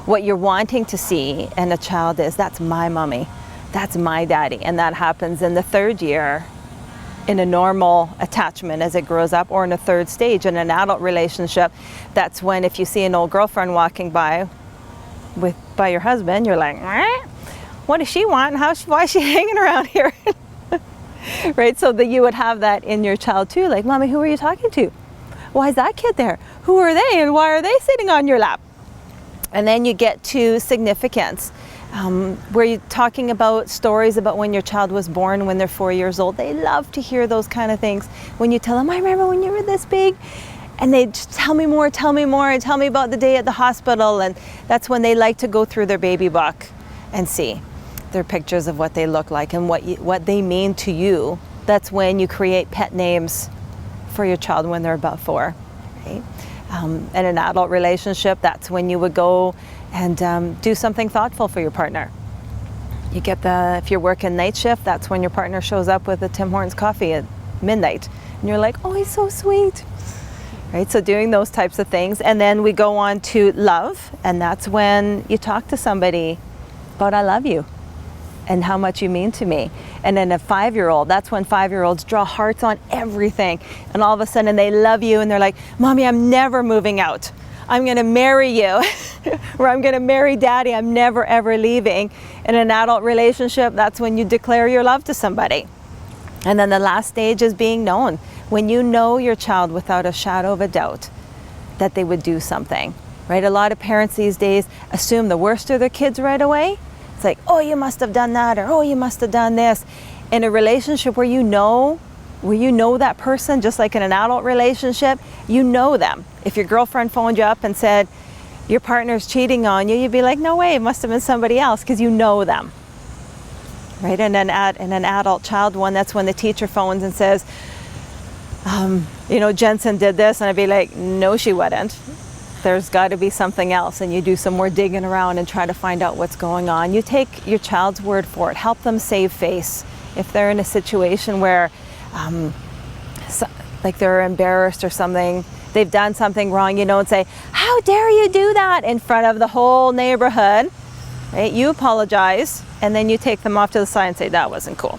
what you're wanting to see in a child is, that's my mommy, that's my daddy. And that happens in the third year in a normal attachment as it grows up, or in a third stage in an adult relationship. That's when, if you see an old girlfriend walking by your husband, you're like, what does she want? Why is she hanging around here? Right? So that you would have that in your child too, like, mommy, who are you talking to? Why is that kid there? Who are they, and why are they sitting on your lap? And then you get to significance, where you're talking about stories about when your child was born, when they're 4 years old. They love to hear those kind of things. When you tell them, I remember when you were this big, and they just tell me more, and tell me about the day at the hospital. And that's when they like to go through their baby book and see their pictures of what they look like and what they mean to you. That's when you create pet names for your child when they're about 4. Right? In an adult relationship, that's when you would go and do something thoughtful for your partner. You get if you're working night shift, that's when your partner shows up with a Tim Hortons coffee at midnight. And you're like, oh, he's so sweet. Right? So doing those types of things. And then we go on to love, and that's when you talk to somebody about, I love you and how much you mean to me. And then a 5-year-old, that's when 5-year-olds draw hearts on everything. And all of a sudden they love you, and they're like, mommy, I'm never moving out. I'm gonna marry you, or I'm gonna marry daddy, I'm never ever leaving. In an adult relationship, that's when you declare your love to somebody. And then the last stage is being known. When you know your child without a shadow of a doubt that they would do something, right? A lot of parents these days assume the worst of their kids right away. It's like, oh, you must have done that, or oh, you must have done this. In a relationship where you know that person, just like in an adult relationship, you know them. If your girlfriend phoned you up and said your partner's cheating on you, you'd be like, no way, it must have been somebody else, because you know them. Right? And in an adult child one, that's when the teacher phones and says, Jensen did this, and I'd be like, no, she wouldn't. There's got to be something else. And you do some more digging around and try to find out what's going on. You take your child's word for it. Help them save face. If they're in a situation where like they're embarrassed or something, they've done something wrong, and say, how dare you do that in front of the whole neighborhood, right? You apologize, and then you take them off to the side and say, that wasn't cool.